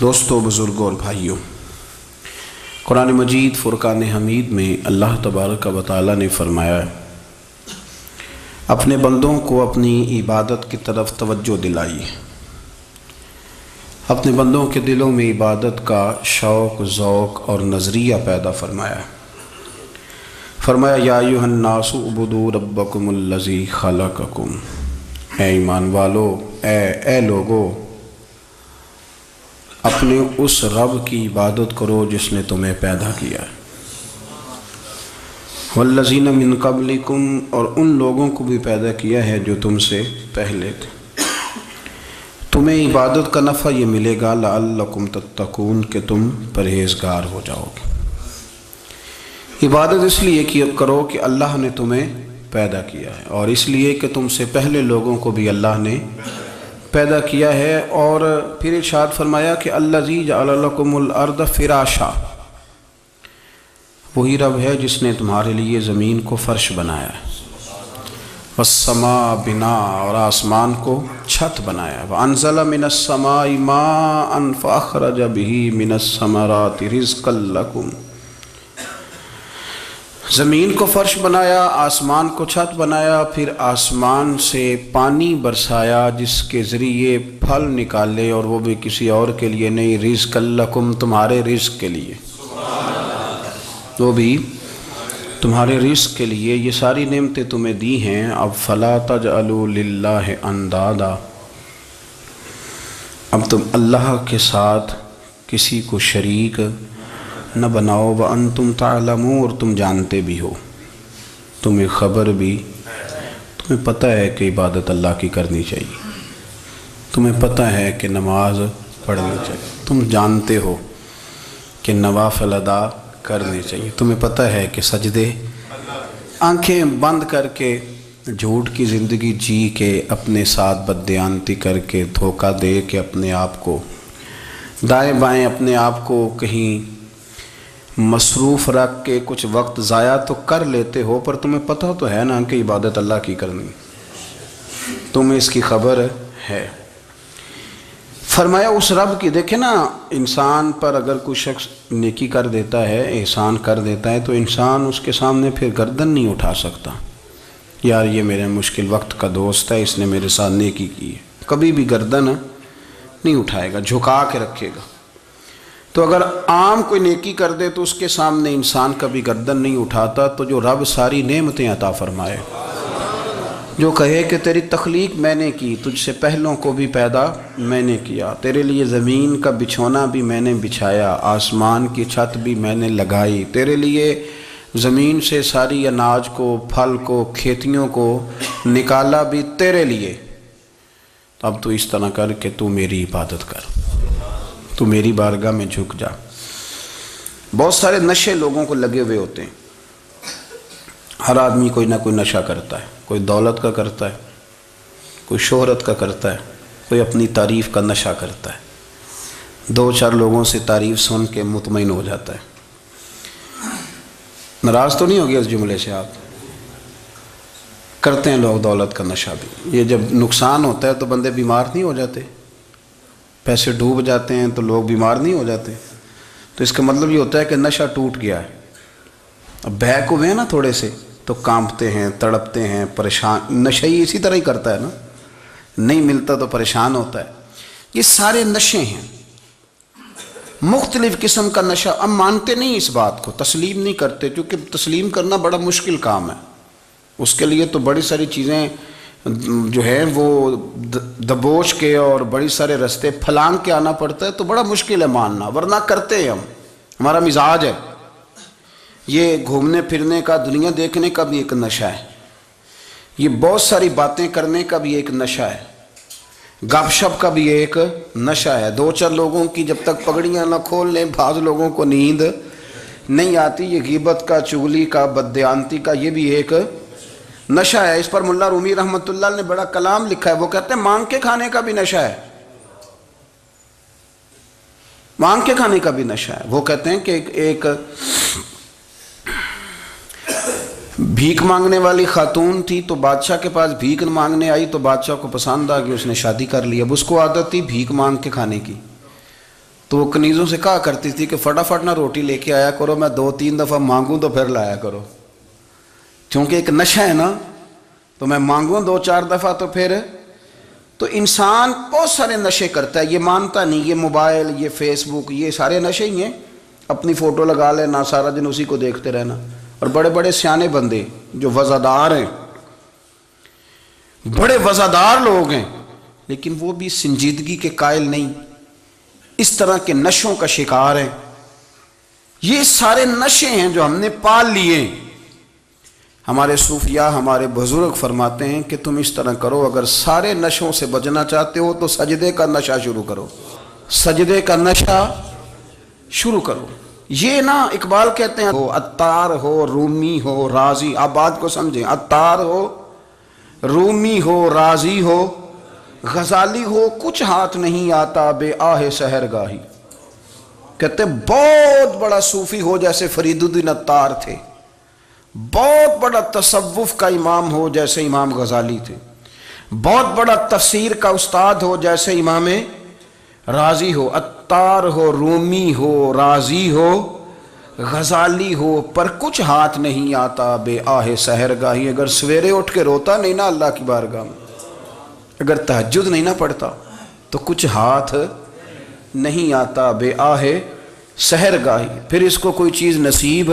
دوستو، بزرگوں اور بھائیوں، قرآن مجید فرقان حمید میں اللہ تبارک و تعالی نے فرمایا ہے اپنے بندوں کو اپنی عبادت کی طرف توجہ دلائیے، اپنے بندوں کے دلوں میں عبادت کا شوق، ذوق اور نظریہ پیدا فرمایا ہے۔ فرمایا یا ایھا الناس اعبدوا ربکم الذی خلقکم، اے ایمان والو، اے لوگو، اپنے اس رب کی عبادت کرو جس نے تمہیں پیدا کیا ہے، والذین من قبلکم، اور ان لوگوں کو بھی پیدا کیا ہے جو تم سے پہلے تھے۔ تمہیں عبادت کا نفع یہ ملے گا لعلکم تتقون، کہ تم پرہیزگار ہو جاؤ گے۔ عبادت اس لیے کرو کہ اللہ نے تمہیں پیدا کیا ہے، اور اس لیے کہ تم سے پہلے لوگوں کو بھی اللہ نے پیدا کیا ہے۔ اور پھر ارشاد فرمایا کہ الذی جعل لکم الارض فراشا، وہی رب ہے جس نے تمہارے لیے زمین کو فرش بنایا ہے، والسماء بناء، اور آسمان کو چھت بنایا ہے، وانزل من السماء ماء فاخرج به من الثمرات رزقا لکم، زمین کو فرش بنایا، آسمان کو چھت بنایا، پھر آسمان سے پانی برسایا جس کے ذریعے پھل نکالے، اور وہ بھی کسی اور کے لیے نہیں، رزق لکم، تمہارے رزق کے لیے، وہ بھی تمہارے رزق کے لیے۔ یہ ساری نعمتیں تمہیں دی ہیں، اب فلا تجعلوا للہ اندادا، اب تم اللہ کے ساتھ کسی کو شریک نہ بناؤ، وانتم تعلمون، اور تم جانتے بھی ہو، تمہیں خبر بھی، تمہیں پتہ ہے کہ عبادت اللہ کی کرنی چاہیے، تمہیں پتہ ہے کہ نماز پڑھنی چاہیے، تم جانتے ہو کہ نوافل ادا کرنے چاہیے، تمہیں پتہ ہے کہ سجدے آنکھیں بند کر کے جھوٹ کی زندگی جی کے، اپنے ساتھ بددیانتی کر کے، دھوکہ دے کے، اپنے آپ کو دائیں بائیں، اپنے آپ کو کہیں مصروف رکھ کے کچھ وقت ضائع تو کر لیتے ہو، پر تمہیں پتہ تو ہے نا کہ عبادت اللہ کی کرنی، تمہیں اس کی خبر ہے۔ فرمایا اس رب کی، دیکھیں نا، انسان پر اگر کوئی شخص نیکی کر دیتا ہے، احسان کر دیتا ہے، تو انسان اس کے سامنے پھر گردن نہیں اٹھا سکتا، یار یہ میرے مشکل وقت کا دوست ہے، اس نے میرے ساتھ نیکی کی ہے، کبھی بھی گردن نہیں اٹھائے گا، جھکا کے رکھے گا۔ تو اگر عام کوئی نیکی کر دے تو اس کے سامنے انسان کبھی گردن نہیں اٹھاتا، تو جو رب ساری نعمتیں عطا فرمائے، جو کہے کہ تیری تخلیق میں نے کی، تجھ سے پہلوں کو بھی پیدا میں نے کیا، تیرے لیے زمین کا بچھونا بھی میں نے بچھایا، آسمان کی چھت بھی میں نے لگائی، تیرے لیے زمین سے ساری اناج کو، پھل کو، کھیتیوں کو نکالا بھی تیرے لیے، اب تو اس طرح کر کہ تو میری عبادت کر، تو میری بارگاہ میں جھک جا۔ بہت سارے نشے لوگوں کو لگے ہوئے ہوتے ہیں، ہر آدمی کوئی نہ کوئی نشہ کرتا ہے، کوئی دولت کا کرتا ہے، کوئی شہرت کا کرتا ہے، کوئی اپنی تعریف کا نشہ کرتا ہے، دو چار لوگوں سے تعریف سن کے مطمئن ہو جاتا ہے۔ ناراض تو نہیں ہو گیا اس جملے سے؟ آپ کرتے ہیں لوگ دولت کا نشہ بھی، یہ جب نقصان ہوتا ہے تو بندے بیمار نہیں ہو جاتے؟ پیسے ڈوب جاتے ہیں تو لوگ بیمار نہیں ہو جاتے؟ تو اس کا مطلب یہ ہوتا ہے کہ نشہ ٹوٹ گیا ہے۔ اب بہک ہوئے ہیں نا تھوڑے سے تو کانپتے ہیں، تڑپتے ہیں، پریشان۔ نشہ ہی اسی طرح ہی کرتا ہے نا، نہیں ملتا تو پریشان ہوتا ہے۔ یہ سارے نشے ہیں، مختلف قسم کا نشہ۔ اب مانتے نہیں اس بات کو، تسلیم نہیں کرتے، کیونکہ تسلیم کرنا بڑا مشکل کام ہے، اس کے لیے تو بڑی ساری چیزیں جو ہیں وہ دبوچ کے اور بڑی سارے رستے پھلانگ کے آنا پڑتا ہے، تو بڑا مشکل ہے ماننا، ورنہ کرتے ہیں ہم، ہمارا مزاج ہے۔ یہ گھومنے پھرنے کا، دنیا دیکھنے کا بھی ایک نشہ ہے، یہ بہت ساری باتیں کرنے کا بھی ایک نشہ ہے، گپ شپ کا بھی ایک نشہ ہے۔ دو چار لوگوں کی جب تک پگڑیاں نہ کھول لیں، بعض لوگوں کو نیند نہیں آتی، یہ غیبت کا، چغلی کا، بددیانتی کا، یہ بھی ایک نشہ ہے۔ اس پر ملا رومی رحمۃ اللہ نے بڑا کلام لکھا ہے، وہ کہتے ہیں مانگ کے کھانے کا بھی نشہ ہے، مانگ کے کھانے کا بھی نشہ ہے۔ وہ کہتے ہیں کہ ایک بھیک مانگنے والی خاتون تھی، تو بادشاہ کے پاس بھیک مانگنے آئی، تو بادشاہ کو پسند آ گئی، اس نے شادی کر لی۔ اب اس کو عادت تھی بھیک مانگ کے کھانے کی، تو وہ کنیزوں سے کہا کرتی تھی کہ فٹافٹ نہ روٹی لے کے آیا کرو، میں 2-3 دفعہ مانگوں تو پھر لایا کرو، کیونکہ ایک نشہ ہے نا، تو میں مانگوں 2-4 دفعہ تو پھر۔ تو انسان بہت سارے نشے کرتا ہے، یہ مانتا نہیں، یہ موبائل، یہ فیس بک، یہ سارے نشے ہی ہیں۔ اپنی فوٹو لگا لینا، سارا دن اسی کو دیکھتے رہنا۔ اور بڑے بڑے سیانے بندے جو وزادار ہیں، بڑے وزادار لوگ ہیں، لیکن وہ بھی سنجیدگی کے قائل نہیں، اس طرح کے نشوں کا شکار ہیں۔ یہ سارے نشے ہیں جو ہم نے پال لیے ہیں۔ ہمارے صوفیاء، ہمارے بزرگ فرماتے ہیں کہ تم اس طرح کرو، اگر سارے نشوں سے بچنا چاہتے ہو تو سجدے کا نشہ شروع کرو، سجدے کا نشہ شروع کرو۔ یہ نا اقبال کہتے ہیں، عطار ہو، رومی ہو، رازی، آپ بات کو سمجھیں، عطار ہو، رومی ہو، رازی ہو، غزالی ہو، کچھ ہاتھ نہیں آتا بے آہ سحر گاہی۔ کہتے بہت بڑا صوفی ہو جیسے فرید الدین عطار تھے، بہت بڑا تصوف کا امام ہو جیسے امام غزالی تھے، بہت بڑا تفسیر کا استاد ہو جیسے امام رازی ہو، عطار ہو، رومی ہو، رازی ہو، غزالی ہو، پر کچھ ہاتھ نہیں آتا بے آہ سحر گاہی۔ اگر سویرے اٹھ کے روتا نہیں نا اللہ کی بارگاہ میں، اگر تہجد نہیں نہ پڑھتا تو کچھ ہاتھ نہیں آتا بے آہ سحر گاہی۔ پھر اس کو کوئی چیز نصیب،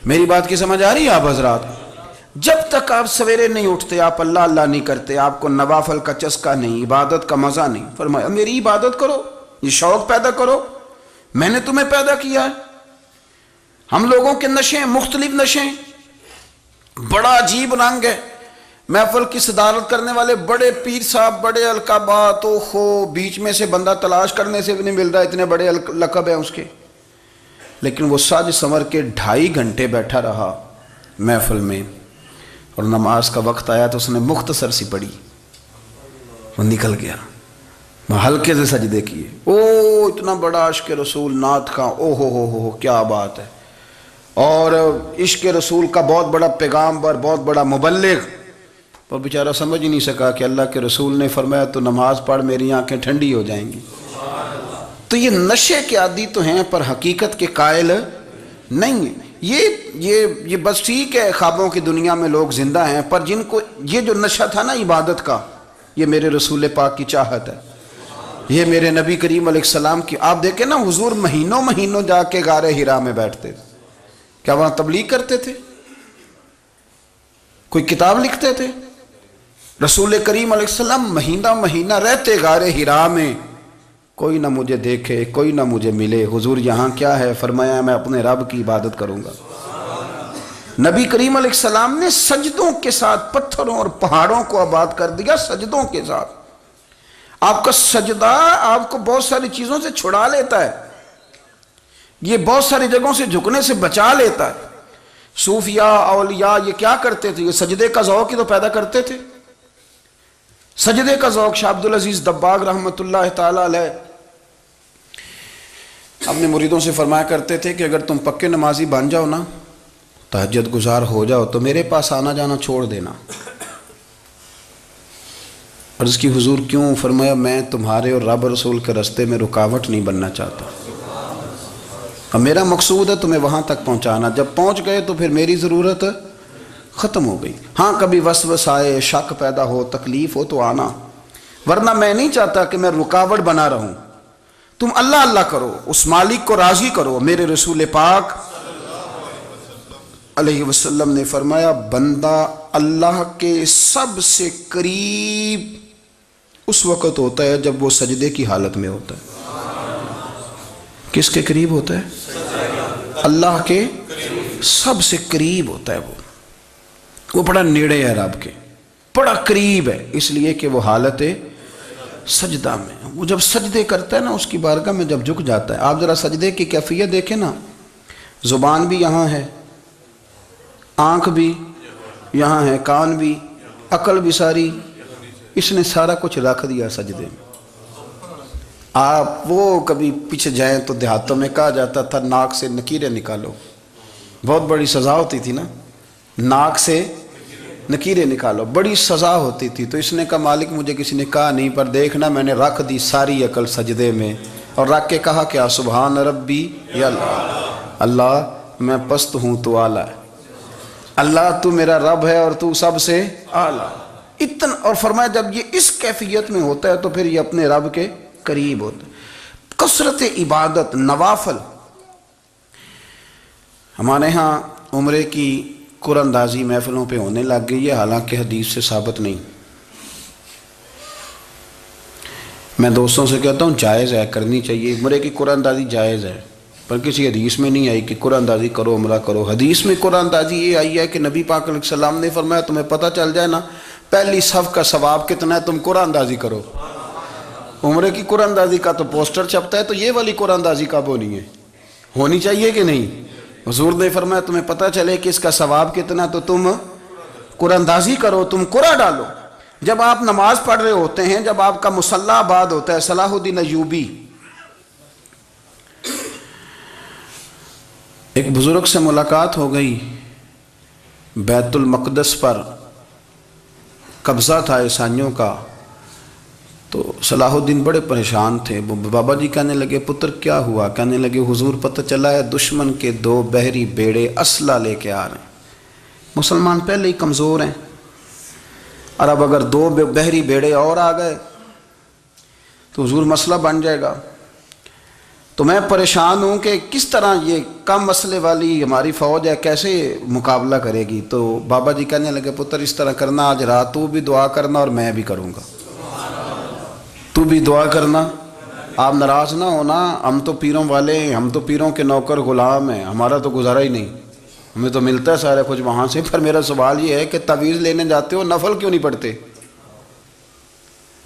میری بات کی سمجھ آ رہی ہے آپ حضرات؟ جب تک آپ سویرے نہیں اٹھتے، آپ اللہ اللہ نہیں کرتے، آپ کو نوافل کا چسکا نہیں، عبادت کا مزہ نہیں، فرمایا میری عبادت کرو، یہ شوق پیدا کرو، میں نے تمہیں پیدا کیا ہے۔ ہم لوگوں کے نشے ہیں، مختلف نشے ہیں، بڑا عجیب رنگ ہے۔ محفل کی صدارت کرنے والے بڑے پیر صاحب، بڑے القابات، بیچ میں سے بندہ تلاش کرنے سے بھی نہیں مل رہا، اتنے بڑے لقب ہیں اس کے، لیکن وہ سج سنور کے 2.5 گھنٹے بیٹھا رہا محفل میں، اور نماز کا وقت آیا تو اس نے مختصر سی پڑھی، وہ نکل گیا، ہلکے سے سجدے کیے۔ اتنا بڑا عشق رسول، نعت خواں، ہو کیا بات ہے، اور عشق رسول کا بہت بڑا پیغامبر، بہت بڑا مبلغ، اور بیچارہ سمجھ ہی نہیں سکا کہ اللہ کے رسول نے فرمایا تو نماز پڑھ میری آنکھیں ٹھنڈی ہو جائیں گی۔ تو یہ نشے کے عادی تو ہیں پر حقیقت کے قائل نہیں ہیں۔ یہ بس ٹھیک ہے، خوابوں کی دنیا میں لوگ زندہ ہیں، پر جن کو یہ جو نشہ تھا نا عبادت کا، یہ میرے رسول پاک کی چاہت ہے، یہ میرے نبی کریم علیہ السلام کی۔ آپ دیکھیں نا، حضور مہینوں جا کے غار حرا میں بیٹھتے تھے، کیا وہاں تبلیغ کرتے تھے؟ کوئی کتاب لکھتے تھے؟ رسول کریم علیہ السلام مہینہ رہتے غار حرا میں، کوئی نہ مجھے دیکھے، کوئی نہ مجھے ملے، حضور یہاں کیا ہے؟ فرمایا میں اپنے رب کی عبادت کروں گا۔ نبی کریم علیہ السلام نے سجدوں کے ساتھ پتھروں اور پہاڑوں کو آباد کر دیا، سجدوں کے ساتھ۔ آپ کا سجدہ آپ کو بہت ساری چیزوں سے چھڑا لیتا ہے، یہ بہت ساری جگہوں سے جھکنے سے بچا لیتا ہے۔ صوفیاء، اولیاء یہ کیا کرتے تھے؟ یہ سجدے کا ذوق ہی تو پیدا کرتے تھے، سجدے کا ذوق۔ شاہ عبد العزیز دباغ رحمۃ اللہ تعالی علیہ اپنے مریدوں سے فرمایا کرتے تھے کہ اگر تم پکے نمازی بن جاؤ نا، تہجد گزار ہو جاؤ، تو میرے پاس آنا جانا چھوڑ دینا۔ عرض کی حضور کیوں؟ فرمایا میں تمہارے اور رب رسول کے راستے میں رکاوٹ نہیں بننا چاہتا، اب میرا مقصود ہے تمہیں وہاں تک پہنچانا، جب پہنچ گئے تو پھر میری ضرورت ختم ہو گئی۔ ہاں کبھی وسوسہ آئے، شک پیدا ہو، تکلیف ہو تو آنا، ورنہ میں نہیں چاہتا کہ میں رکاوٹ بنا رہوں۔ تم اللہ اللہ کرو، اس مالک کو راضی کرو۔ میرے رسول پاک علیہ وسلم نے فرمایا بندہ اللہ کے سب سے قریب اس وقت ہوتا ہے جب وہ سجدے کی حالت میں ہوتا ہے۔ کس کے قریب ہوتا ہے؟ اللہ کے سب سے قریب ہوتا ہے، وہ بڑا نیڑے ہے رب کے، بڑا قریب ہے، اس لیے کہ وہ حالت سجدہ میں، وہ جب سجدے کرتا ہے نا، اس کی بارگاہ میں جب جھک جاتا ہے۔ آپ ذرا سجدے کی کیفیت دیکھیں نا، زبان بھی یہاں ہے، آنکھ بھی یہاں ہے، کان بھی، عقل بھی ساری، اس نے سارا کچھ رکھ دیا سجدے میں۔ آپ وہ کبھی پیچھے جائیں تو دیہاتوں میں کہا جاتا تھا ناک سے نکیریں نکالو، بہت بڑی سزا ہوتی تھی نا، ناک سے نکیریں نکالو، بڑی سزا ہوتی تھی۔ تو اس نے کہا مالک مجھے کسی نے کہا نہیں، پر دیکھنا میں نے رکھ دی ساری عقل سجدے میں، اور رکھ کے کہا کیا؟ سبحان ربی یا اللہ، اللہ میں پست ہوں تو اعلیٰ ہے، اللہ تو میرا رب ہے اور تو سب سے اعلیٰ اتنا۔ اور فرمایا جب یہ اس کیفیت میں ہوتا ہے تو پھر یہ اپنے رب کے قریب ہوتا ہے۔ کثرت عبادت، نوافل۔ ہمارے ہاں عمرے کی قرآن اندازی محفلوں پہ ہونے لگ گئی ہے، حالانکہ حدیث سے ثابت نہیں۔ میں دوستوں سے کہتا ہوں جائز ہے، کرنی چاہیے، عمرے کی قرآن اندازی جائز ہے، پر کسی حدیث میں نہیں آئی کہ قرآن اندازی کرو عمرہ کرو۔ حدیث میں قرآن اندازی یہ آئی ہے کہ نبی پاک علیہ السلام نے فرمایا تمہیں پتہ چل جائے نا پہلی صف کا ثواب کتنا ہے، تم قرآن اندازی کرو۔ عمرے کی قرآن اندازی کا تو پوسٹر چھپتا ہے، تو یہ والی قرآن اندازی کب ہونی ہے؟ ہونی چاہیے کہ نہیں؟ حضور نے فرمایا تمہیں پتہ چلے کہ اس کا ثواب کتنا تو تم قرآن اندازی کرو، تم قرآن ڈالو۔ جب آپ نماز پڑھ رہے ہوتے ہیں، جب آپ کا مصلی آباد ہوتا ہے، صلاح الدین ایوبی ایک بزرگ سے ملاقات ہو گئی، بیت المقدس پر قبضہ تھا عیسائیوں کا، تو صلاح الدین بڑے پریشان تھے۔ بابا جی کہنے لگے پتر کیا ہوا؟ کہنے لگے حضور پتہ چلا ہے دشمن کے 2 بحری بیڑے اسلحہ لے کے آ رہے ہیں، مسلمان پہلے ہی کمزور ہیں، اور اب اگر 2 بحری بیڑے اور آ گئے تو حضور مسئلہ بن جائے گا۔ تو میں پریشان ہوں کہ کس طرح یہ کم مسئلے والی ہماری فوج ہے کیسے مقابلہ کرے گی۔ تو بابا جی کہنے لگے پتر اس طرح کرنا، آج رات تو بھی دعا کرنا اور میں بھی کروں گا، تو بھی دعا کرنا، آپ ناراض نہ ہونا، ہم تو پیروں والے ہیں، ہم تو پیروں کے نوکر غلام ہیں، ہمارا تو گزارا ہی نہیں، ہمیں تو ملتا ہے سارا کچھ وہاں سے۔ پر میرا سوال یہ ہے کہ تعویذ لینے جاتے ہو نفل کیوں نہیں پڑھتے؟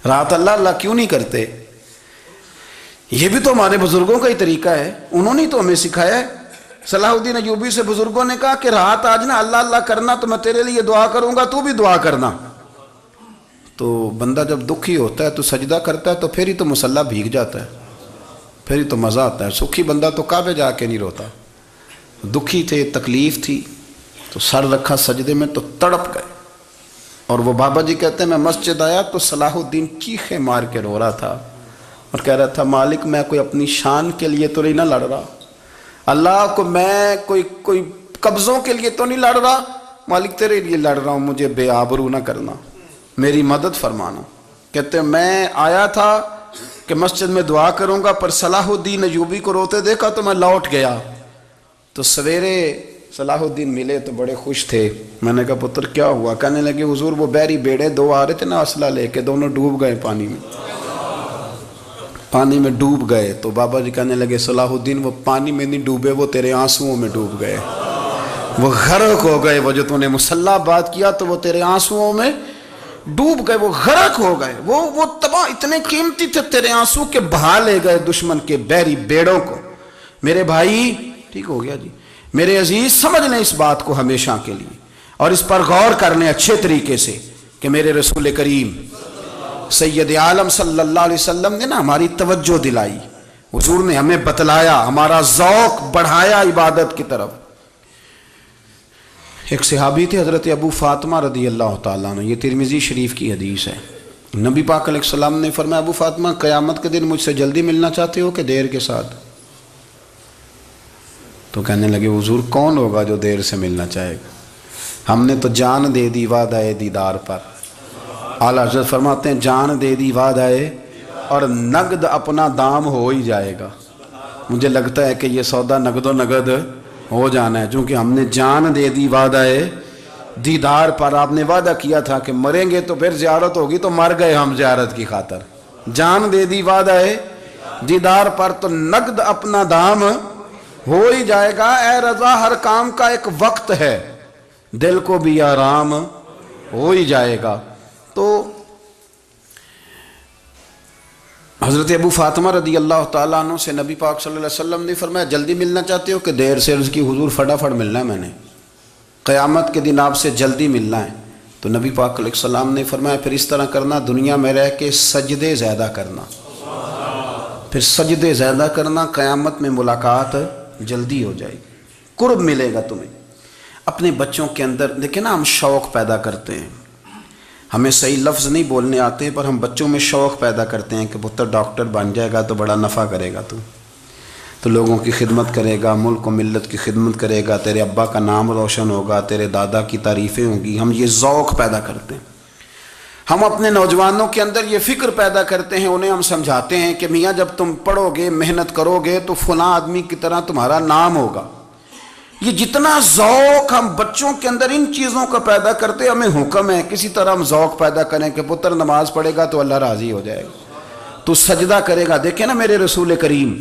رات اللہ اللہ کیوں نہیں کرتے؟ یہ بھی تو ہمارے بزرگوں کا ہی طریقہ ہے، انہوں نے تو ہمیں سکھایا ہے۔ صلاح الدین ایوبی سے بزرگوں نے کہا کہ رات آج نا اللہ اللہ کرنا، تو میں تیرے لیے دعا کروں گا، تو بھی دعا کرنا۔ تو بندہ جب دکھی ہوتا ہے تو سجدہ کرتا ہے، تو پھر ہی تو مصلی بھیگ جاتا ہے، پھر ہی تو مزہ آتا ہے۔ سکھی بندہ تو کعبے جا کے نہیں روتا، دکھی تھے، تکلیف تھی، تو سر رکھا سجدے میں تو تڑپ گئے۔ اور وہ بابا جی کہتے ہیں میں مسجد آیا تو صلاح الدین چیخیں مار کے رو رہا تھا اور کہہ رہا تھا مالک میں کوئی اپنی شان کے لیے تو نہیں نہ لڑ رہا، اللہ کو میں کوئی قبضوں کے لیے تو نہیں لڑ رہا، مالک تیرے لیے لڑ رہا ہوں، مجھے بے آبرو نہ کرنا، میری مدد فرمانا۔ کہتے ہیں میں آیا تھا کہ مسجد میں دعا کروں گا، پر صلاح الدین ایوبی کو روتے دیکھا تو میں لوٹ گیا۔ تو سویرے صلاح الدین ملے تو بڑے خوش تھے، میں نے کہا پتر کیا ہوا؟ کہنے لگے حضور وہ بحری بیڑے 2 آ رہے تھے نا اسلحہ لے کے، دونوں ڈوب گئے پانی میں ڈوب گئے۔ تو بابا جی کہنے لگے صلاح الدین وہ پانی میں نہیں ڈوبے، وہ تیرے آنسوؤں میں ڈوب گئے، وہ غرق ہو گئے، وہ جو تو نے مصلی بات کیا تو وہ تیرے آنسوؤں میں ڈوب گئے، وہ غرق ہو گئے، وہ تباہ، اتنے قیمتی تھے تیرے آنسو کے بہا لے گئے دشمن کے بحری بیڑوں کو۔ میرے بھائی ٹھیک ہو گیا جی، میرے عزیز سمجھ لیں اس بات کو ہمیشہ کے لیے، اور اس پر غور کرنے اچھے طریقے سے کہ میرے رسول کریم سید عالم صلی اللہ علیہ وسلم نے نا ہماری توجہ دلائی، حضور نے ہمیں بتلایا، ہمارا ذوق بڑھایا عبادت کی طرف۔ ایک صحابی تھے حضرت ابو فاطمہ رضی اللہ تعالیٰ عنہ، یہ ترمذی شریف کی حدیث ہے۔ نبی پاک علیہ السلام نے فرمایا ابو فاطمہ قیامت کے دن مجھ سے جلدی ملنا چاہتے ہو کہ دیر کے ساتھ؟ تو کہنے لگے حضور کون ہوگا جو دیر سے ملنا چاہے گا، ہم نے تو جان دے دی وعدہ دیدار پر۔ اعلیٰ حضرت فرماتے ہیں جان دے دی وعدہ اور نقد اپنا دام ہو ہی جائے گا۔ مجھے لگتا ہے کہ یہ سودا نقد و نقد ہو جانا ہے، چونکہ ہم نے جان دے دی وعدہ دیدار پر۔ آپ نے وعدہ کیا تھا کہ مریں گے تو پھر زیارت ہوگی، تو مر گئے ہم زیارت کی خاطر۔ جان دے دی وعدہ دیدار پر، تو نقد اپنا دام ہو ہی جائے گا۔ اے رضا ہر کام کا ایک وقت ہے، دل کو بھی آرام ہو ہی جائے گا۔ تو حضرت ابو فاطمہ رضی اللہ تعالیٰ عنہ سے نبی پاک صلی اللہ علیہ وسلم نے فرمایا جلدی ملنا چاہتے ہو کہ دیر سے؟ عرض کی حضور فٹافٹ ملنا ہے، میں نے قیامت کے دن آپ سے جلدی ملنا ہے۔ تو نبی پاک علیہ السلام نے فرمایا پھر اس طرح کرنا، دنیا میں رہ کے سجدے زیادہ کرنا، پھر سجدے زیادہ کرنا، قیامت میں ملاقات جلدی ہو جائے گی، قرب ملے گا تمہیں۔ اپنے بچوں کے اندر دیکھیں نا، ہم شوق پیدا کرتے ہیں، ہمیں صحیح لفظ نہیں بولنے آتے پر ہم بچوں میں شوق پیدا کرتے ہیں کہ پتر ڈاکٹر بن جائے گا تو بڑا نفع کرے گا، تو لوگوں کی خدمت کرے گا، ملک و ملت کی خدمت کرے گا، تیرے ابا کا نام روشن ہوگا، تیرے دادا کی تعریفیں ہوں گی۔ ہم یہ ذوق پیدا کرتے ہیں، ہم اپنے نوجوانوں کے اندر یہ فکر پیدا کرتے ہیں، انہیں ہم سمجھاتے ہیں کہ میاں جب تم پڑھو گے، محنت کرو گے تو فلاں آدمی کی طرح تمہارا نام ہوگا۔ یہ جتنا ذوق ہم بچوں کے اندر ان چیزوں کا پیدا کرتے، ہمیں حکم ہے کسی طرح ہم ذوق پیدا کریں کہ پتر نماز پڑھے گا تو اللہ راضی ہو جائے گا، تو سجدہ کرے گا۔ دیکھیں نا میرے رسول کریم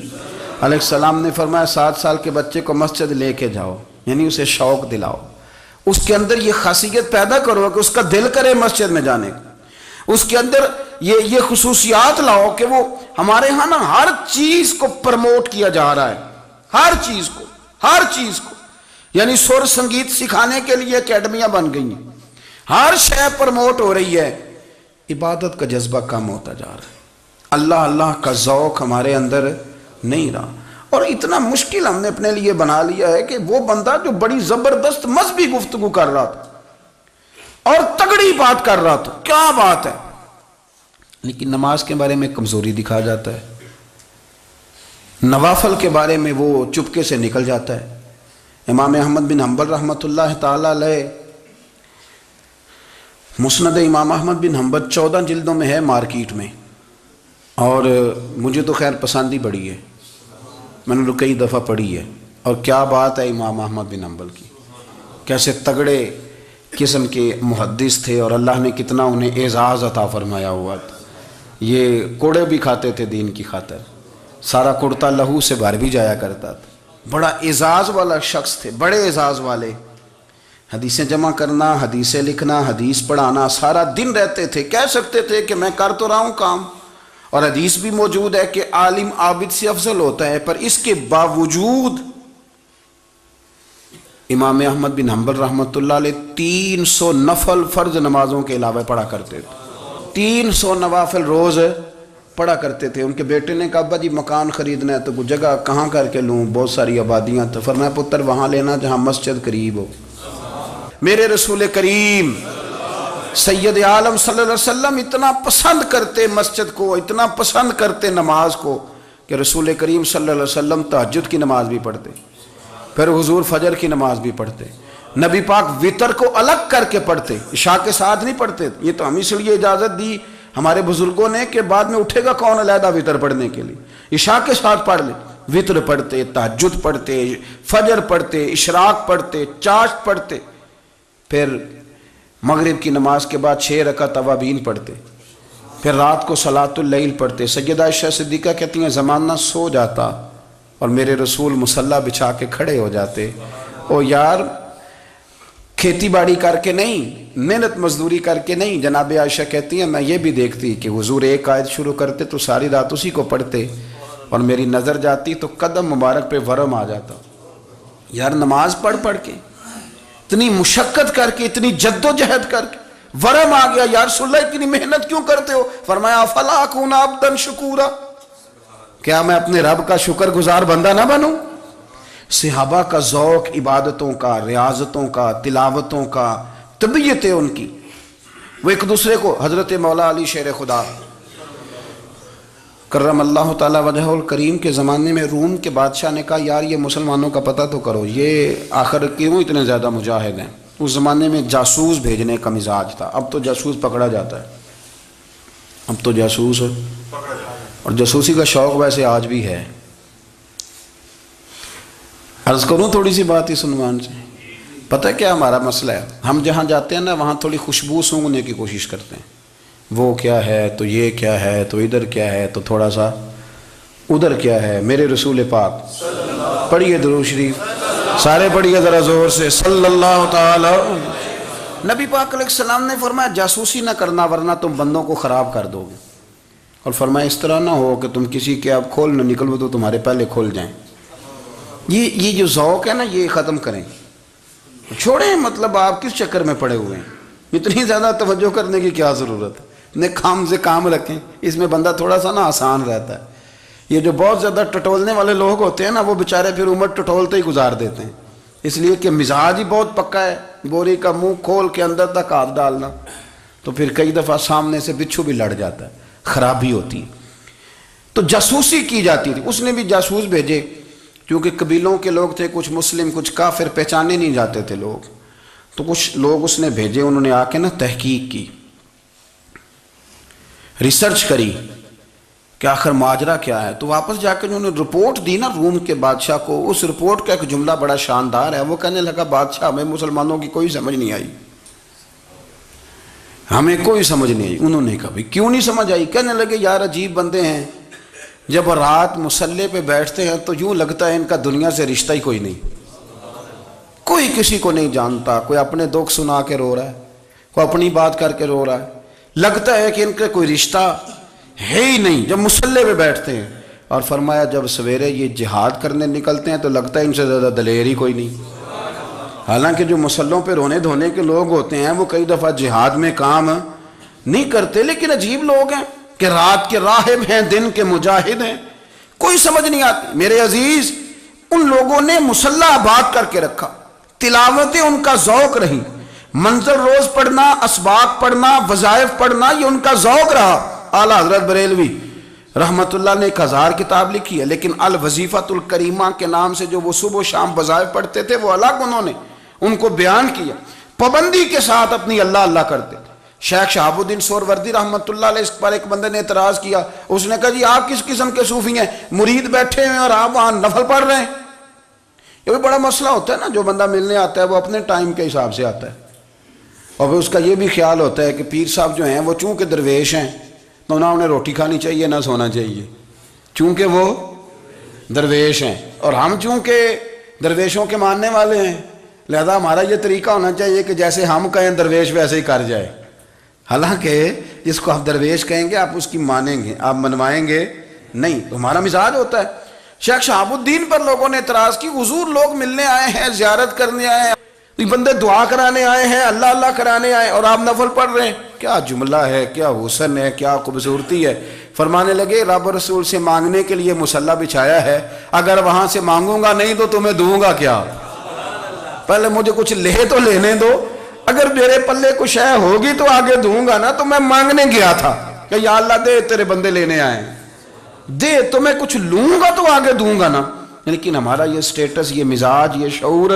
علیہ السلام نے فرمایا 7 سال کے بچے کو مسجد لے کے جاؤ، یعنی اسے شوق دلاؤ، اس کے اندر یہ خاصیت پیدا کرو کہ اس کا دل کرے مسجد میں جانے کا، اس کے اندر یہ خصوصیات لاؤ کہ وہ ہمارے ہاں نا ہر چیز کو پرموٹ کیا جا رہا ہے، ہر چیز کو یعنی سر سنگیت سکھانے کے لیے اکیڈمیاں بن گئی ہیں، ہر شے پرموٹ ہو رہی ہے، عبادت کا جذبہ کم ہوتا جا رہا ہے، اللہ کا ذوق ہمارے اندر نہیں رہا۔ اور اتنا مشکل ہم نے اپنے لیے بنا لیا ہے کہ وہ بندہ جو بڑی زبردست مذہبی گفتگو کر رہا تھا اور تگڑی بات کر رہا تھا، کیا بات ہے، لیکن نماز کے بارے میں کمزوری دکھا جاتا ہے، نوافل کے بارے میں وہ چپکے سے نکل جاتا ہے۔ امام احمد بن حنبل رحمۃ اللہ تعالی علیہ، مسند امام احمد بن حنبل 14 جلدوں میں ہے مارکیٹ میں، اور مجھے تو خیر پسند ہی بڑی ہے، میں نے کئی دفعہ پڑھی ہے، اور کیا بات ہے امام احمد بن حنبل کی، کیسے تگڑے قسم کے محدث تھے، اور اللہ نے کتنا انہیں اعزاز عطا فرمایا ہوا تھا۔ یہ کوڑے بھی کھاتے تھے دین کی خاطر، سارا کرتا لہو سے بھر بھی جایا کرتا تھا، بڑا اعزاز والا شخص تھے، بڑے اعزاز والے، حدیثیں جمع کرنا، حدیثیں لکھنا، حدیث پڑھانا، سارا دن رہتے تھے، کہہ سکتے تھے کہ میں کر تو رہا ہوں کام، اور حدیث بھی موجود ہے کہ عالم عابد سے افضل ہوتا ہے، پر اس کے باوجود امام احمد بن حنبل رحمۃ اللہ علیہ 300 نفل فرض نمازوں کے علاوہ پڑھا کرتے تھے، 300 نوافل روز پڑھا کرتے تھے۔ ان کے بیٹے نے کہا ابا جی مکان خریدنا ہے تو کوئی جگہ کہاں کر کے لوں، بہت ساری آبادیاں، تو فرمایا پتر وہاں لینا جہاں مسجد قریب ہو۔ میرے رسول کریم سید عالم صلی اللہ علیہ وسلم اتنا پسند کرتے مسجد کو، اتنا پسند کرتے نماز کو، کہ رسول کریم صلی اللہ علیہ وسلم تہجد کی نماز بھی پڑھتے، پھر حضور فجر کی نماز بھی پڑھتے، نبی پاک وتر کو الگ کر کے پڑھتے، عشاء کے ساتھ نہیں پڑھتے۔ یہ تو ہم اس لیے اجازت دی ہمارے بزرگوں نے کہ بعد میں اٹھے گا کون علیحدہ وتر پڑھنے کے لیے، عشاء کے ساتھ پڑھ لے، وتر پڑھتے، تہجد پڑھتے، فجر پڑھتے، اشراق پڑھتے، چاشت پڑھتے، پھر مغرب کی نماز کے بعد 6 رکعت اوابین پڑھتے، پھر رات کو صلاۃ اللیل پڑھتے۔ سیدہ عائشہ صدیقہ کہتی ہیں زمانہ سو جاتا اور میرے رسول مصلی بچھا کے کھڑے ہو جاتے، او یار کھیتی باڑی کر کے نہیں، محنت مزدوری کر کے نہیں۔ جناب عائشہ کہتی ہیں میں یہ بھی دیکھتی کہ حضور ایک آیت شروع کرتے تو ساری رات اسی کو پڑھتے، اور میری نظر جاتی تو قدم مبارک پہ ورم آ جاتا۔ یار نماز پڑھ کے اتنی مشقت کر کے، اتنی جد و جہد کر کے ورم آ گیا، یا رسول اللہ اتنی محنت کیوں کرتے ہو؟ فرمایا افلا اکون عبدا شکورا، کیا میں اپنے رب کا شکر گزار بندہ نہ بنوں؟ صحابہ کا ذوق عبادتوں کا، ریاضتوں کا، تلاوتوں کا، طبیعت ہے ان کی، وہ ایک دوسرے کو، حضرت مولا علی شیر خدا کرم اللہ تعالی وجہہ الکریم کے زمانے میں روم کے بادشاہ نے کہا یار یہ مسلمانوں کا پتہ تو کرو، یہ آخر کیوں اتنے زیادہ مجاہد ہیں؟ اس زمانے میں جاسوس بھیجنے کا مزاج تھا، اب تو جاسوس پکڑا جاتا ہے، اب تو جاسوس، اور جاسوسی کا شوق ویسے آج بھی ہے۔ عرض کروں تھوڑی سی بات اس عنوان سے، پتہ ہے کیا ہمارا مسئلہ ہے؟ ہم جہاں جاتے ہیں نا وہاں تھوڑی خوشبو سونگنے کی کوشش کرتے ہیں، وہ کیا ہے تو یہ کیا ہے تو ادھر کیا ہے تو تھوڑا سا ادھر کیا ہے۔ میرے رسول پاک پڑھیے درود شریف، سارے پڑھیے ذرا زور سے، صلی اللہ تعالی۔ نبی پاک علیہ السلام نے فرمایا جاسوسی نہ کرنا ورنہ تم بندوں کو خراب کر دو گے، اور فرمایا اس طرح نہ ہو کہ تم کسی کے آپ کھول نہ نکلو تو تمہارے پہلے کھول جائیں۔ یہ جو ذوق ہے نا یہ ختم کریں، چھوڑیں، مطلب آپ کس چکر میں پڑے ہوئے ہیں، اتنی زیادہ توجہ کرنے کی کیا ضرورت ہے؟ اپنے کام سے کام رکھیں، اس میں بندہ تھوڑا سا نا آسان رہتا ہے۔ یہ جو بہت زیادہ ٹٹولنے والے لوگ ہوتے ہیں نا وہ بیچارے پھر عمر ٹٹولتے ہی گزار دیتے ہیں، اس لیے کہ مزاج ہی بہت پکا ہے، بوری کا منہ کھول کے اندر تک ہاتھ ڈالنا، تو پھر کئی دفعہ سامنے سے بچھو بھی لڑ جاتا ہے، خرابی ہوتی ہے۔ تو جاسوسی کی جاتی تھی، اس نے بھی جاسوس بھیجے، کیونکہ قبیلوں کے لوگ تھے، کچھ مسلم کچھ کافر، پہچانے نہیں جاتے تھے لوگ، تو کچھ لوگ اس نے بھیجے، انہوں نے آ کے نا تحقیق کی، ریسرچ کری کہ آخر ماجرا کیا ہے۔ تو واپس جا کے انہوں نے رپورٹ دی نا روم کے بادشاہ کو، اس رپورٹ کا ایک جملہ بڑا شاندار ہے، وہ کہنے لگا بادشاہ ہمیں مسلمانوں کی کوئی سمجھ نہیں آئی، ہمیں کوئی سمجھ نہیں آئی۔ انہوں نے کہا بھائی کیوں نہیں سمجھ آئی؟ کہنے لگے یار عجیب بندے ہیں، جب رات مصلے پہ بیٹھتے ہیں تو یوں لگتا ہے ان کا دنیا سے رشتہ ہی کوئی نہیں، کوئی کسی کو نہیں جانتا، کوئی اپنے دکھ سنا کے رو رہا ہے، کوئی اپنی بات کر کے رو رہا ہے، لگتا ہے کہ ان کا کوئی رشتہ ہے ہی نہیں جب مصلے پہ بیٹھتے ہیں۔ اور فرمایا جب سویرے یہ جہاد کرنے نکلتے ہیں تو لگتا ہے ان سے زیادہ دلیر ہی کوئی نہیں، حالانکہ جو مسلوں پہ رونے دھونے کے لوگ ہوتے ہیں وہ کئی دفعہ جہاد میں کام نہیں کرتے، لیکن عجیب لوگ ہیں کہ رات کے راہب ہیں، دن کے مجاہد ہیں، کوئی سمجھ نہیں آتی۔ میرے عزیز، ان لوگوں نے مصلی آباد کر کے رکھا، تلاوتیں ان کا ذوق رہی، منظر روز پڑھنا، اسباق پڑھنا، وظائف پڑھنا، یہ ان کا ذوق رہا۔ اعلیٰ حضرت بریلوی رحمت اللہ نے 1000 کتاب لکھی ہے، لیکن الوظیفۃ الکریمہ کے نام سے جو وہ صبح و شام وظائف پڑھتے تھے وہ الگ انہوں نے ان کو بیان کیا، پابندی کے ساتھ اپنی اللہ اللہ کرتے تھے۔ شیخ شہاب الدین سہروردی رحمت اللہ علیہ، اس پر ایک بندے نے اعتراض کیا، اس نے کہا جی آپ کس قسم کے صوفی ہیں، مرید بیٹھے ہیں اور آپ وہاں نفل پڑھ رہے ہیں؟ یہ بھی بڑا مسئلہ ہوتا ہے نا، جو بندہ ملنے آتا ہے وہ اپنے ٹائم کے حساب سے آتا ہے، اور پھر اس کا یہ بھی خیال ہوتا ہے کہ پیر صاحب جو ہیں وہ چونکہ درویش ہیں تو نہ انہیں روٹی کھانی چاہیے نہ سونا چاہیے، چونکہ وہ درویش ہیں، اور ہم چونکہ درویشوں کے ماننے والے ہیں لہذا ہمارا یہ طریقہ ہونا چاہیے کہ جیسے ہم کہیں درویش ویسے ہی کر جائے، حالانکہ جس کو آپ درویش کہیں گے آپ اس کی مانیں گے، آپ منوائیں گے نہیں، تو ہمارا مزاج ہوتا ہے۔ شیخ شہاب الدین پر لوگوں نے اعتراض کی، حضور لوگ ملنے آئے ہیں، زیارت کرنے آئے ہیں، یہ بندے دعا کرانے آئے ہیں، اللہ اللہ کرانے آئے اور آپ نفل پڑھ رہے ہیں، کیا جملہ ہے، کیا حسن ہے، کیا خوبصورتی ہے۔ فرمانے لگے رب رسول سے مانگنے کے لیے مصلی بچھایا ہے، اگر وہاں سے مانگوں گا نہیں تو تمہیں دوں گا کیا؟ پہلے مجھے کچھ لے تو لینے دو، اگر میرے پلے کچھ ہے ہوگی تو آگے دوں گا نا، تو میں مانگنے گیا تھا کہ یا اللہ دے تیرے بندے لینے آئے ہیں، دے تو میں کچھ لوں گا تو آگے دوں گا نا، لیکن ہمارا یہ سٹیٹس، یہ مزاج، یہ شعور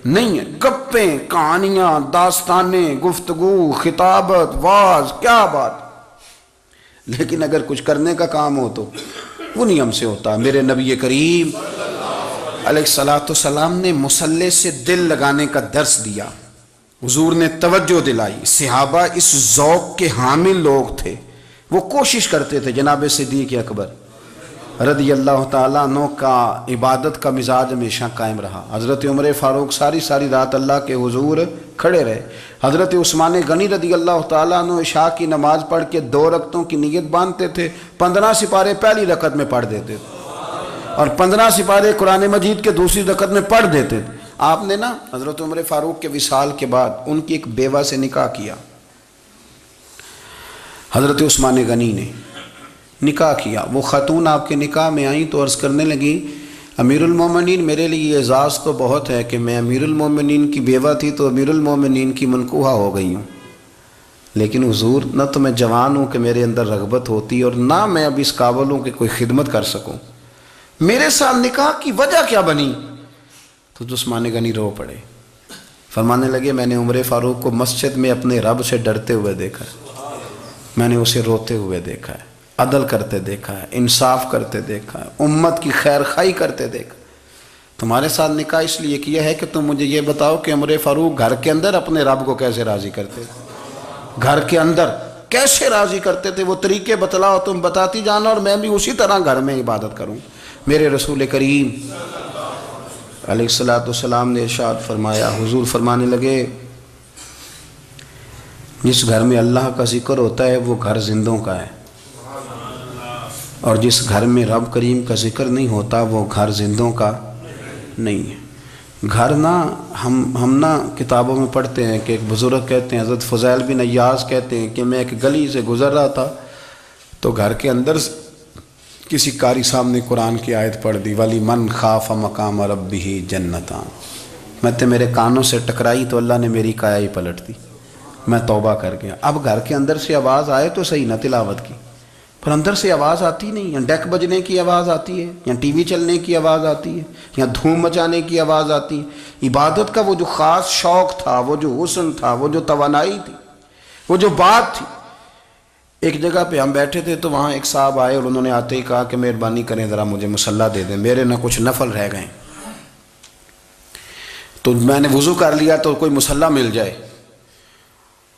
نہیں ہے۔ گپیں، کہانیاں، داستانیں، گفتگو، خطابت، واز، کیا بات، لیکن اگر کچھ کرنے کا کام ہو تو وہ نہیں ہم سے ہوتا۔ میرے نبی کریم علیہ السلام نے مصلی سے دل لگانے کا درس دیا، حضور نے توجہ دلائی، صحابہ اس ذوق کے حامل لوگ تھے، وہ کوشش کرتے تھے۔ جناب صدیق اکبر رضی اللہ تعالیٰ عنہ کا عبادت کا مزاج ہمیشہ قائم رہا۔ حضرت عمر فاروق ساری رات اللہ کے حضور کھڑے رہے۔ حضرت عثمان غنی رضی اللہ تعالیٰ عنہ عشاء کی نماز پڑھ کے 2 رکعتوں کی نیت باندھتے تھے، 15 سپارے پہلی رکعت میں پڑھ دیتے تھے اور 15 سپارے قرآن مجید کے دوسری رکعت میں پڑھ دیتے تھے۔ آپ نے نا حضرت عمر فاروق کے وصال کے بعد ان کی ایک بیوہ سے نکاح کیا، حضرت عثمان غنی نے نکاح کیا۔ وہ خاتون آپ کے نکاح میں آئیں تو عرض کرنے لگی امیر المومنین میرے لیے اعزاز تو بہت ہے کہ میں امیر المومنین کی بیوہ تھی تو امیر المومنین کی منکوحہ ہو گئی ہوں، لیکن حضور نہ تو میں جوان ہوں کہ میرے اندر رغبت ہوتی اور نہ میں اب اس قابل ہوں کہ کوئی خدمت کر سکوں، میرے ساتھ نکاح کی وجہ کیا بنی؟ تو عثمان غنی رو پڑے، فرمانے لگے میں نے عمر فاروق کو مسجد میں اپنے رب سے ڈرتے ہوئے دیکھا ہے، میں نے اسے روتے ہوئے دیکھا ہے، عدل کرتے دیکھا ہے، انصاف کرتے دیکھا ہے، امت کی خیر خواہی کرتے دیکھا۔ تمہارے ساتھ نکاح اس لیے کیا ہے کہ تم مجھے یہ بتاؤ کہ عمر فاروق گھر کے اندر اپنے رب کو کیسے راضی کرتے تھے، گھر کے اندر کیسے راضی کرتے تھے، وہ طریقے بتلاؤ، تم بتاتی جانا اور میں بھی اسی طرح گھر میں عبادت کروں۔ میرے رسول کریم علیہ السلام نے ارشاد فرمایا، حضور فرمانے لگے جس گھر میں اللہ کا ذکر ہوتا ہے وہ گھر زندوں کا ہے، اور جس گھر میں رب کریم کا ذکر نہیں ہوتا وہ گھر زندوں کا نہیں ہے۔ گھر نا ہم نا کتابوں میں پڑھتے ہیں کہ ایک بزرگ کہتے ہیں، حضرت فضیل بن ایاز کہتے ہیں کہ میں ایک گلی سے گزر رہا تھا تو گھر کے اندر کسی قاری صاحب نے قرآن کی آیت پڑھ دی، وَلِمَنْ خَافَ مَقَامَ رَبِّهِ جَنَّتَانِ، میں تے میرے کانوں سے ٹکرائی تو اللہ نے میری کایا ہی پلٹ دی، میں توبہ کر گیا۔ اب گھر کے اندر سے آواز آئے تو صحیح نہ تلاوت کی، پر اندر سے آواز آتی نہیں، یا ڈیک بجنے کی آواز آتی ہے، یا ٹی وی چلنے کی آواز آتی ہے، یا دھوم مچانے کی آواز آتی ہے۔ عبادت کا وہ جو خاص شوق تھا، وہ جو حسن تھا، وہ جو توانائی تھی، وہ جو بات تھی۔ ایک جگہ پہ ہم بیٹھے تھے تو وہاں ایک صاحب آئے اور انہوں نے آتے ہی کہا کہ مہربانی کریں ذرا مجھے مصلی دے دیں، میرے نہ کچھ نفل رہ گئے۔ تو میں نے وضو کر لیا تو کوئی مصلی مل جائے،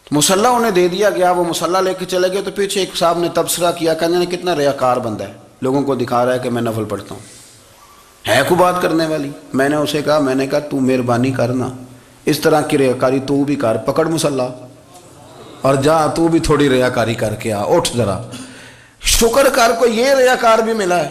مصلی انہیں دے دیا گیا، وہ مصلی لے کے چلے گئے۔ تو پیچھے ایک صاحب نے تبصرہ کیا، کہنے نے کتنا ریاکار بندہ ہے، لوگوں کو دکھا رہا ہے کہ میں نفل پڑھتا ہوں، ہے کوئی بات کرنے والی؟ میں نے اسے کہا، میں نے کہا تو مہربانی کرنا، اس طرح کی ریاکاری تو بھی کر، پکڑ مصلی اور جا تو بھی تھوڑی ریاکاری کر کے آ، اٹھ ذرا شکر کر، کوئی یہ ریاکار بھی ملا ہے،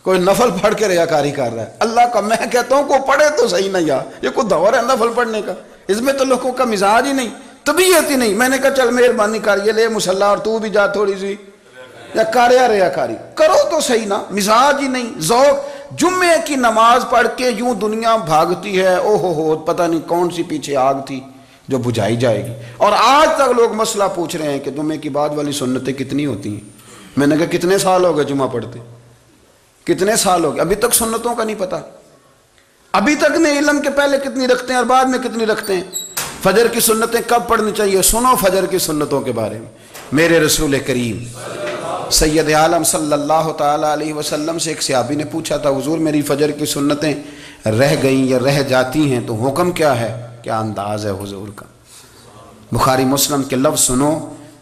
کوئی نفل پڑھ کے ریاکاری کر رہا ہے۔ اللہ کا میں کہتا ہوں کو پڑھے تو صحیح نہیں، یہ کوئی دور ہے نفل پڑھنے کا؟ اس میں تو لوگوں کا مزاج ہی نہیں، طبیعت ہی نہیں۔ میں نے کہا چل مہربانی کر، یہ لے مصلی اور تو بھی جا تھوڑی سی یا کر، یا ریاکاری کرو تو صحیح نا، مزاج ہی نہیں، ذوق۔ جمعے کی نماز پڑھ کے یوں دنیا بھاگتی ہے، او ہو پتہ نہیں کون سی پیچھے آگ تھی جو بجھائی جائے گی۔ اور آج تک لوگ مسئلہ پوچھ رہے ہیں کہ جمعے کی بعد والی سنتیں کتنی ہوتی ہیں۔ میں نے کہا کتنے سال ہو گئے جمعہ پڑھتے، کتنے سال ہو گئے، ابھی تک سنتوں کا نہیں پتہ، ابھی تک نے علم کے پہلے کتنی رکھتے ہیں اور بعد میں کتنی رکھتے ہیں۔ فجر کی سنتیں کب پڑھنی چاہیے؟ سنو فجر کی سنتوں کے بارے میں۔ میرے رسول کریم سید عالم صلی اللہ تعالیٰ علیہ وسلم سے ایک صحابی نے پوچھا تھا، حضور میری فجر کی سنتیں رہ گئیں یا رہ جاتی ہیں تو حکم کیا ہے؟ کیا انداز ہے حضور کا؟ بخاری مسلم کے لفظ سنو،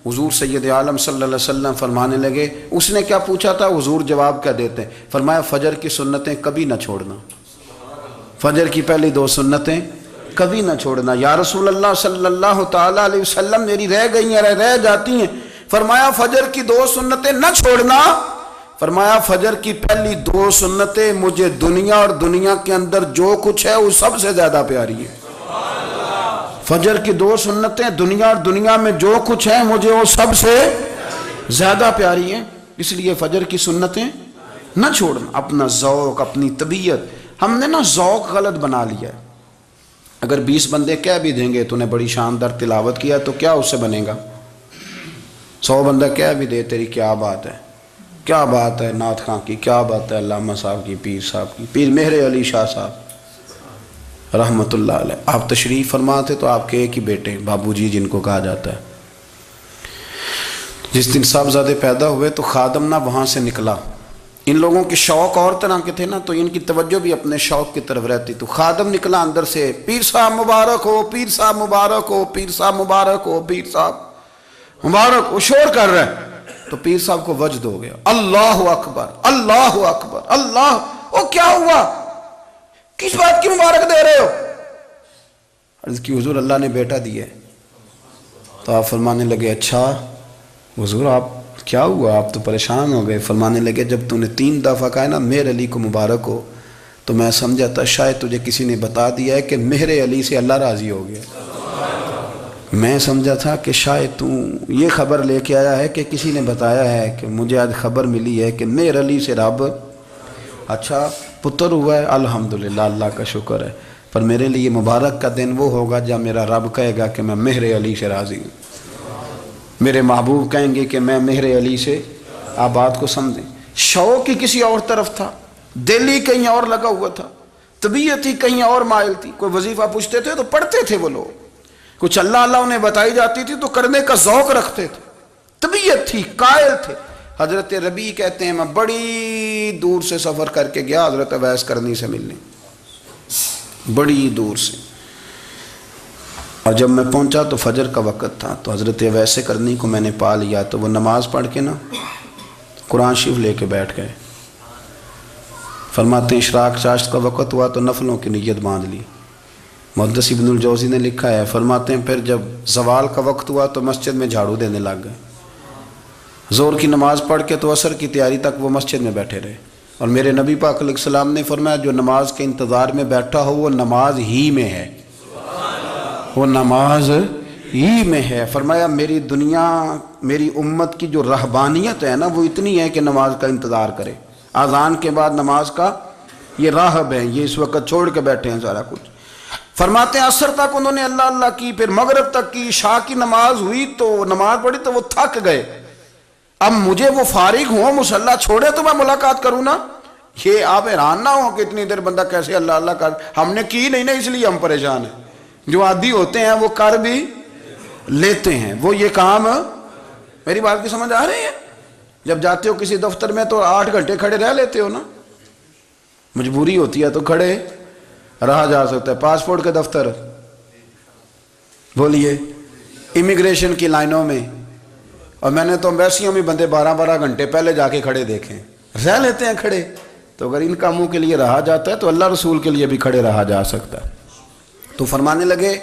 حضور سید عالم صلی اللہ علیہ وسلم فرمانے لگے، اس نے کیا پوچھا تھا؟ حضور جواب کیا دیتے ہیں؟ فرمایا فجر کی سنتیں کبھی نہ چھوڑنا، فجر کی پہلی 2 سنتیں کبھی نہ چھوڑنا۔ یا رسول اللہ صلی اللہ تعالیٰ علیہ وسلم میری رہ گئی ہیں، رہ جاتی ہیں۔ فرمایا فجر کی 2 سنتیں نہ چھوڑنا، فرمایا فجر کی پہلی 2 سنتیں مجھے دنیا اور دنیا کے اندر جو کچھ ہے وہ سب سے زیادہ پیاری ہے۔ فجر کی 2 سنتیں دنیا اور دنیا میں جو کچھ ہے مجھے وہ سب سے زیادہ پیاری ہیں، اس لیے فجر کی سنتیں نہ چھوڑنا۔ اپنا ذوق، اپنی طبیعت، ہم نے نا ذوق غلط بنا لیا ہے۔ اگر 20 بندے کہہ بھی دیں گے تو نے بڑی شاندار تلاوت کیا تو کیا اس سے بنے گا؟ 100 بندہ کہہ بھی دے تیری کیا بات ہے، کیا بات ہے نعت خاں کی، کیا بات ہے علامہ صاحب کی، پیر صاحب کی، پیر مہر علی شاہ صاحب رحمۃ اللہ علیہ۔ آپ تشریف فرما تھے تو آپ کے ایک ہی بیٹے بابو جی جن کو کہا جاتا ہے، جس دن صاحبزادے پیدا ہوئے تو خادم نہ وہاں سے نکلا۔ ان لوگوں کے شوق اور طرح کے تھے نا، تو ان کی توجہ بھی اپنے شوق کی طرف رہتی۔ تو خادم نکلا اندر سے، پیر صاحب مبارک ہو، پیر صاحب مبارک ہو، پیر صاحب مبارک ہو، پیر صاحب مبارک، وہ شور کر رہے ہیں۔ تو پیر صاحب کو وجد ہو گیا، اللہ اکبر اللہ اکبر اللہ، او کیا ہوا، کس بات کی مبارک دے رہے ہو؟ عرض کی حضور اللہ نے بیٹا دیا ہے۔ تو آپ فرمانے لگے اچھا حضور آپ کیا ہوا، آپ تو پریشان ہو گئے۔ فرمانے لگے جب تو نے 3 دفعہ کہا نا مہر علی کو مبارک ہو تو میں سمجھا تھا شاید تجھے کسی نے بتا دیا ہے کہ مہر علی سے اللہ راضی ہو گیا۔ میں سمجھا تھا کہ شاید تو یہ خبر لے کے آیا ہے کہ کسی نے بتایا ہے کہ مجھے آج خبر ملی ہے کہ مہر علی سے رب اچھا پتر ہوا ہے، الحمدللہ اللہ کا شکر ہے۔ پر میرے لیے مبارک کا دن وہ ہوگا جب میرا رب کہے گا کہ میں مہر علی سے راضی ہوں، میرے محبوب کہیں گے کہ میں مہر علی سے۔ آپ بات کو سمجھیں، شوق ہی کسی اور طرف تھا، دل ہی کہیں اور لگا ہوا تھا، طبیعت ہی کہیں اور مائل تھی۔ کوئی وظیفہ پوچھتے تھے تو پڑھتے تھے وہ لوگ، کچھ اللہ اللہ انہیں بتائی جاتی تھی تو کرنے کا ذوق رکھتے تھے، طبیعت تھی، قائل تھے۔ حضرت ربیع کہتے ہیں میں بڑی دور سے سفر کر کے گیا حضرت اویس کرنی سے ملنے، بڑی دور سے، اور جب میں پہنچا تو فجر کا وقت تھا۔ تو حضرت اویس کرنی کو میں نے پا لیا، تو وہ نماز پڑھ کے نا قرآن شریف لے کے بیٹھ گئے۔ فرماتے ہیں اشراق چاشت کا وقت ہوا تو نفلوں کی نیت باندھ لی۔ محدث ابن الجوزی نے لکھا ہے، فرماتے ہیں پھر جب زوال کا وقت ہوا تو مسجد میں جھاڑو دینے لگ گئے۔ زور کی نماز پڑھ کے تو عصر کی تیاری تک وہ مسجد میں بیٹھے رہے، اور میرے نبی پاک علیہ السلام نے فرمایا جو نماز کے انتظار میں بیٹھا ہو وہ نماز ہی میں ہے، وہ نماز ہی میں ہے۔ فرمایا میری دنیا میری امت کی جو رہبانیت ہے نا وہ اتنی ہے کہ نماز کا انتظار کرے، اذان کے بعد نماز کا یہ راہب ہے، یہ اس وقت چھوڑ کے بیٹھے ہیں سارا کچھ۔ فرماتے ہیں عصر تک انہوں نے اللہ اللہ کی، پھر مغرب تک کی، عشاء کی نماز ہوئی تو نماز پڑھی تو وہ تھک گئے، اب مجھے وہ فارغ ہوں مصلی چھوڑے تو میں ملاقات کروں نا۔ یہ آپ حیران نہ ہو کہ اتنی دیر بندہ کیسے اللہ اللہ کر، ہم نے کی نہیں نا اس لیے ہم پریشان ہیں۔ جو عادی ہوتے ہیں وہ کر بھی لیتے ہیں، وہ یہ کام، میری بات کی سمجھ آ رہی ہے؟ جب جاتے ہو کسی دفتر میں تو 8 گھنٹے کھڑے رہ لیتے ہو نا، مجبوری ہوتی ہے تو کھڑے رہا جا سکتا ہے۔ پاسپورٹ کے دفتر بولیے، امیگریشن کی لائنوں میں، اور میں نے تو ایمبیسیوں میں بندے 12 گھنٹے پہلے جا کے کھڑے دیکھیں، رہ لیتے ہیں کھڑے۔ تو اگر ان کاموں کے لیے رہا جاتا ہے تو اللہ رسول کے لیے بھی کھڑے رہا جا سکتا ہے۔ تو فرمانے لگے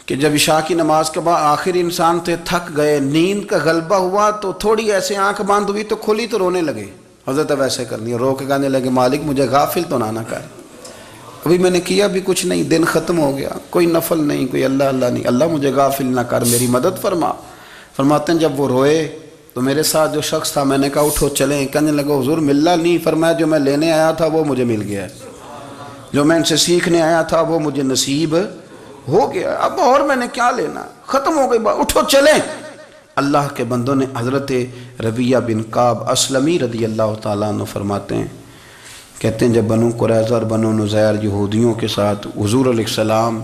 کہ جب عشاء کی نماز کے بعد آخر انسان تھے، تھک گئے، نیند کا غلبہ ہوا تو تھوڑی ایسے آنکھ بند ہوئی تو کھلی تو رونے لگے۔ حضرت ویسے کرنی ہے، رو کے کہنے لگے مالک مجھے غافل تو نہ کر، ابھی میں نے کیا بھی کچھ نہیں، دن ختم ہو گیا، کوئی نفل نہیں، کوئی اللہ اللہ نہیں، اللہ مجھے غافل نہ کر، میری مدد فرما۔ فرماتے ہیں جب وہ روئے تو میرے ساتھ جو شخص تھا، میں نے کہا اٹھو چلیں، کہنے لگا حضور ملنا نہیں، فرمایا جو میں لینے آیا تھا وہ مجھے مل گیا ہے، جو میں ان سے سیکھنے آیا تھا وہ مجھے نصیب ہو گیا، اب اور میں نے کیا لینا، ختم ہو گئی بات، اٹھو چلیں۔ اللہ کے بندوں نے حضرت ربیہ بن کعب اسلمی رضی اللہ تعالیٰ عنہ فرماتے ہیں، کہتے ہیں جب بنو قریظہ اور بنو نذیر یہودیوں کے ساتھ حضور علیہ السلام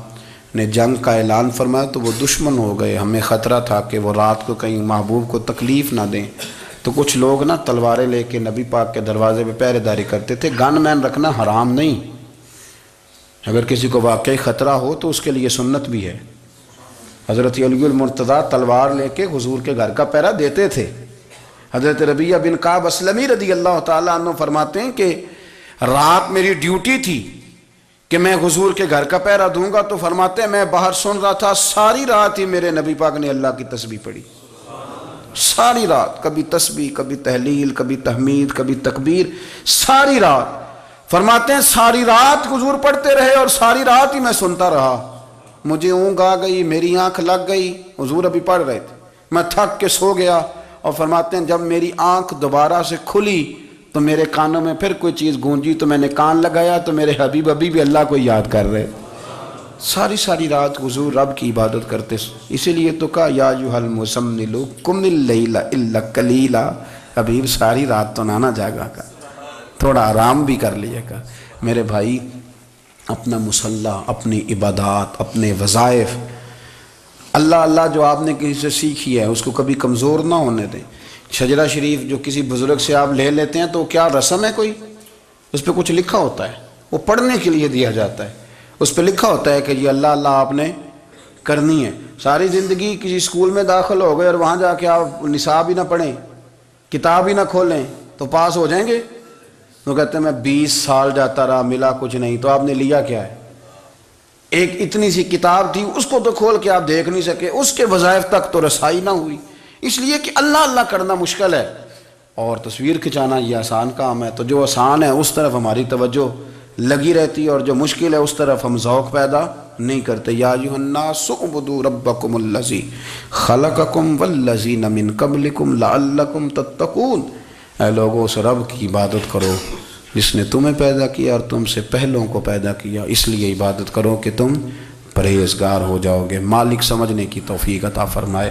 نے جنگ کا اعلان فرمایا تو وہ دشمن ہو گئے، ہمیں خطرہ تھا کہ وہ رات کو کہیں محبوب کو تکلیف نہ دیں، تو کچھ لوگ نا تلواریں لے کے نبی پاک کے دروازے پہ پہرے داری کرتے تھے۔ گن مین رکھنا حرام نہیں، اگر کسی کو واقعی خطرہ ہو تو اس کے لیے سنت بھی ہے۔ حضرت علی المرتضیٰ تلوار لے کے حضور کے گھر کا پہرا دیتے تھے۔ حضرت ربیہ بن کعب اسلمی رضی اللہ تعالیٰ عنہ فرماتے ہیں کہ رات میری ڈیوٹی تھی کہ میں حضور کے گھر کا پہرا دوں گا، تو فرماتے ہیں میں باہر سن رہا تھا، ساری رات ہی میرے نبی پاک نے اللہ کی تسبیح پڑھی، ساری رات، کبھی تسبیح، کبھی تحلیل، کبھی تحمید، کبھی تکبیر، ساری رات۔ فرماتے ہیں ساری رات حضور پڑھتے رہے اور ساری رات ہی میں سنتا رہا، مجھے اونگ آ گئی، میری آنکھ لگ گئی، حضور ابھی پڑھ رہے تھے، میں تھک کے سو گیا، اور فرماتے ہیں جب میری آنکھ دوبارہ سے کھلی تو میرے کانوں میں پھر کوئی چیز گونجی تو میں نے کان لگایا تو میرے حبیب ابھی بھی اللہ کو یاد کر رہے، ساری رات حضور رب کی عبادت کرتے۔ اسی لیے تو کہا یا ایھا المزمل قم اللیل الا قلیلا، حبیب ساری رات تو نہ جاگا کر، تھوڑا آرام بھی کر لیا کر۔ میرے بھائی اپنا مصلی، اپنی عبادات، اپنے وظائف، اللہ اللہ جو آپ نے کسی سے سیکھی ہے اس کو کبھی کمزور نہ ہونے دیں۔ شجرہ شریف جو کسی بزرگ سے آپ لے لیتے ہیں تو کیا رسم ہے کوئی؟ اس پہ کچھ لکھا ہوتا ہے، وہ پڑھنے کے لیے دیا جاتا ہے، اس پہ لکھا ہوتا ہے کہ یہ اللہ اللہ آپ نے کرنی ہے۔ ساری زندگی کسی اسکول میں داخل ہو گئے اور وہاں جا کے آپ نصاب ہی نہ پڑھیں، کتاب ہی نہ کھولیں تو پاس ہو جائیں گے؟ وہ کہتے ہیں میں 20 سال جاتا رہا ملا کچھ نہیں، تو آپ نے لیا کیا ہے؟ ایک اتنی سی کتاب تھی، اس کو تو کھول کے آپ دیکھ نہیں سکے، اس کے وظائف تک تو رسائی نہ ہوئی، اس لیے کہ اللہ اللہ کرنا مشکل ہے اور تصویر کھنچانا یہ آسان کام ہے۔ تو جو آسان ہے اس طرف ہماری توجہ لگی رہتی ہے اور جو مشکل ہے اس طرف ہم ذوق پیدا نہیں کرتے۔ یا ایھا الناس اعبدوا ربکم الذی خلقکم والذین من قبلکم لعلکم تتقون، اے لوگوں اس رب کی عبادت کرو جس نے تمہیں پیدا کیا اور تم سے پہلوں کو پیدا کیا، اس لیے عبادت کرو کہ تم پرہیزگار ہو جاؤ گے۔ مالک سمجھنے کی توفیق عطا فرمائے۔